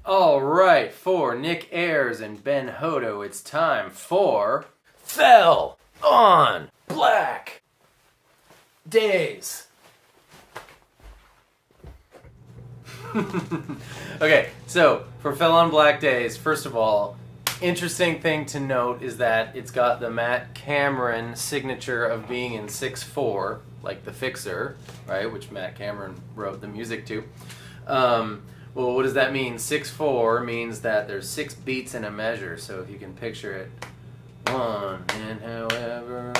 All right, for Nick Ayers and Ben Hodo, it's time for Fell on Black Days. Okay, so for Fell on Black Days, first of all, interesting thing to note is that it's got the Matt Cameron signature of being in 6/4, like The Fixer, right, which Matt Cameron wrote the music to. Well, what does that mean? 6/4 means that there's 6 beats in a measure, so if you can picture it. 1, and however,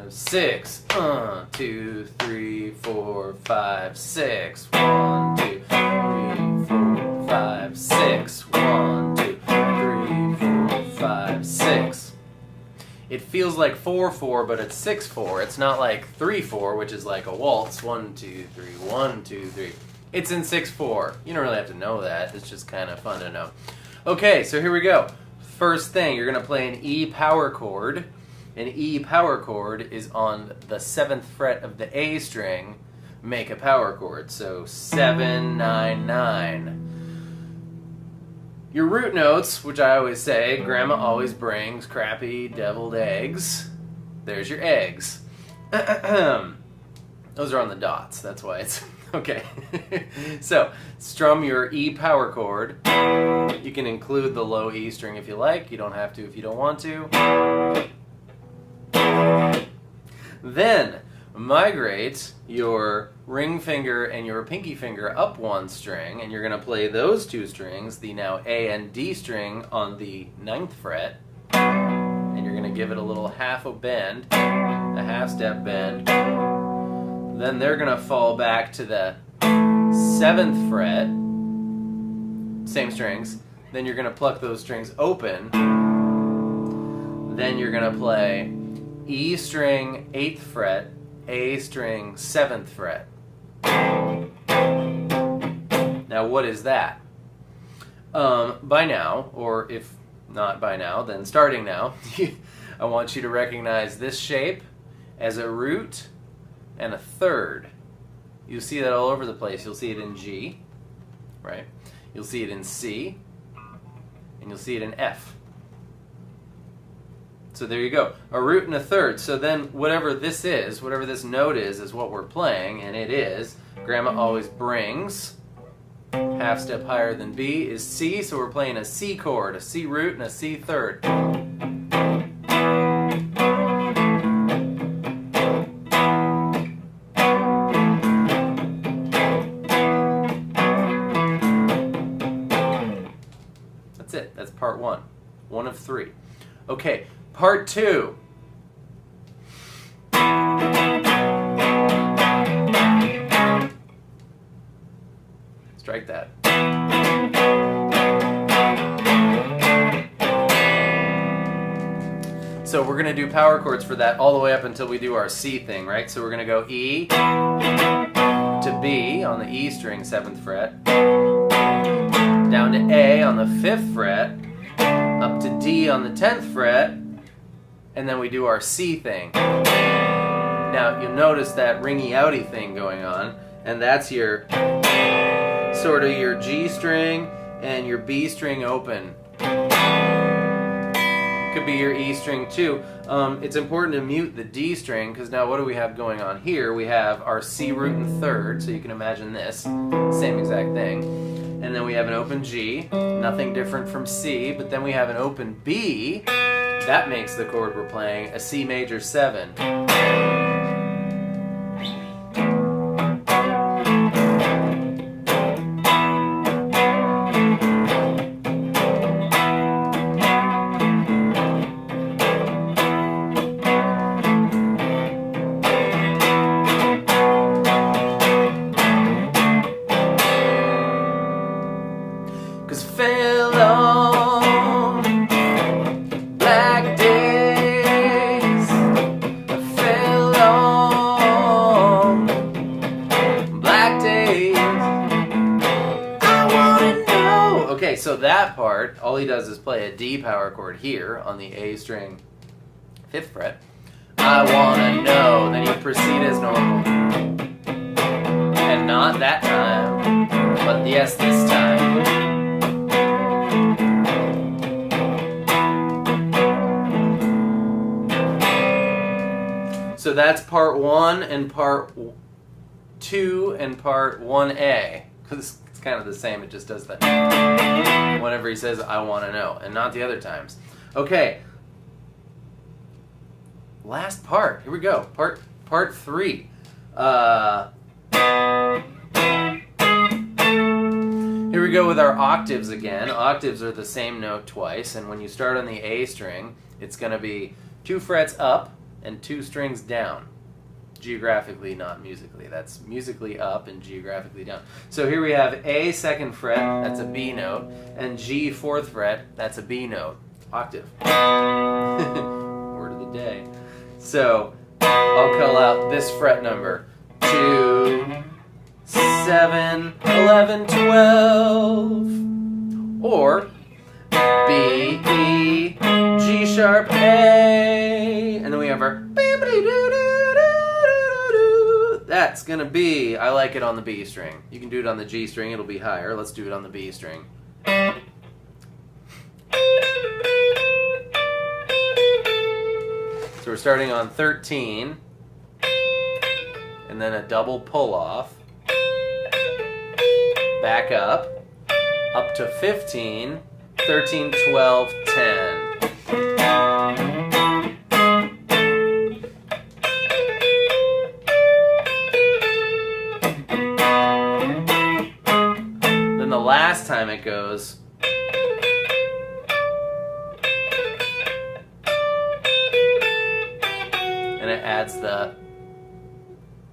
6. 2, 3, 4, 5, 6. 1, 2, 3, 4, 5, 6. 1, 2, 3, 4, 5, 6. It feels like 4/4, but it's 6/4. It's not like 3/4, which is like a waltz. 1, 2, 3, 1, 2, 3. It's in 6/4. You don't really have to know that. It's just kind of fun to know. Okay, so here we go. First thing, you're going to play an E power chord. An E power chord is on the 7th fret of the A string. Make a power chord. So 7, 9, 9. Your root notes, which I always say, Grandma always brings crappy deviled eggs. There's your eggs. Those are on the dots. That's why it's... Okay, so strum your E power chord. You can include the low E string if you like. You don't have to if you don't want to. Then migrate your ring finger and your pinky finger up 1 string, and you're going to play those 2 strings, the now A and D string on the 9th fret, and you're going to give it a little half a bend, a half step bend. Then they're going to fall back to the 7th fret, same strings. Then you're going to pluck those strings open. Then you're going to play E string 8th fret, A string 7th fret. Now what is that? By now, or if not by now, then starting now, I want you to recognize this shape as a root and a third. You'll see that all over the place. You'll see it in G, right? You'll see it in C, and you'll see it in F. So there you go. A root and a third. So then whatever this is, whatever this note is what we're playing, and it is, Grandma always brings, half step higher than B is C, so we're playing a C chord, a C root and a C third. That's it. That's part 1. 1 of 3. Okay, part 2. Strike that. So we're going to do power chords for that all the way up until we do our C thing, right? So we're going to go E to B on the E string, 7th fret, down to A on the 5th fret, up to D on the 10th fret, and then we do our C thing. Now you'll notice that ringy outy thing going on, and that's your sort of your G string and your B string open. Could be your E string too. It's important to mute the D string, because now what do we have going on here? We have our C root and third, so you can imagine this, same exact thing. And then we have an open G, nothing different from C, but then we have an open B. That makes the chord we're playing a C major 7. Cause fell on black days, fell on black days, I wanna know. Okay, so that part, all he does is play a D power chord here on the A string 5th fret. I wanna know, then you proceed as normal. And not that time, but yes, this time. So that's part 1 and part 2 and part 1A. Because it's kind of the same, it just does that whenever he says, I want to know, and not the other times. Okay. Last part. Here we go. Part 3. Here we go with our octaves again. Octaves are the same note twice, and when you start on the A string, it's going to be 2 frets up and 2 strings down. Geographically, not musically. That's musically up and geographically down. So here we have A 2nd fret, that's a B note, and G 4th fret, that's a B note. Octave. Word of the day. So I'll call out this fret number. 2, 7, 11, 12. Or B, E, G sharp, A. And then we have our that's going to be, I like it on the B string. You can do it on the G string, it'll be higher. Let's do it on the B string. So we're starting on 13, and then a double pull off, back up to 15, 13, 12, 10. Then the last time it goes, and it adds the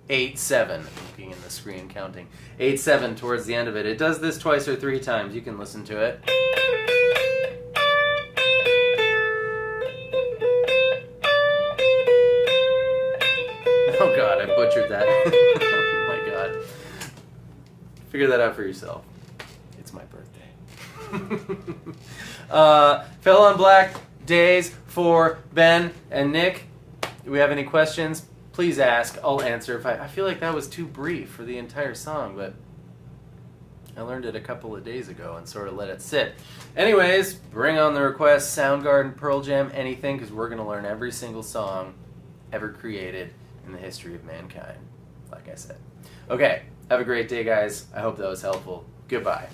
8-7. Looking in the screen counting 8-7 towards the end of it. It does this twice or 3 times. You can listen to it. Oh God, I butchered that. Oh my God. Figure that out for yourself. It's my birthday. Fell on Black Days for Ben and Nick. Do we have any questions? Please ask. I'll answer. I feel like that was too brief for the entire song, but I learned it a couple of days ago and sort of let it sit. Anyways, bring on the requests. Soundgarden, Pearl Jam, anything, because we're going to learn every single song ever created in the history of mankind, like I said. Okay, have a great day, guys. I hope that was helpful. Goodbye.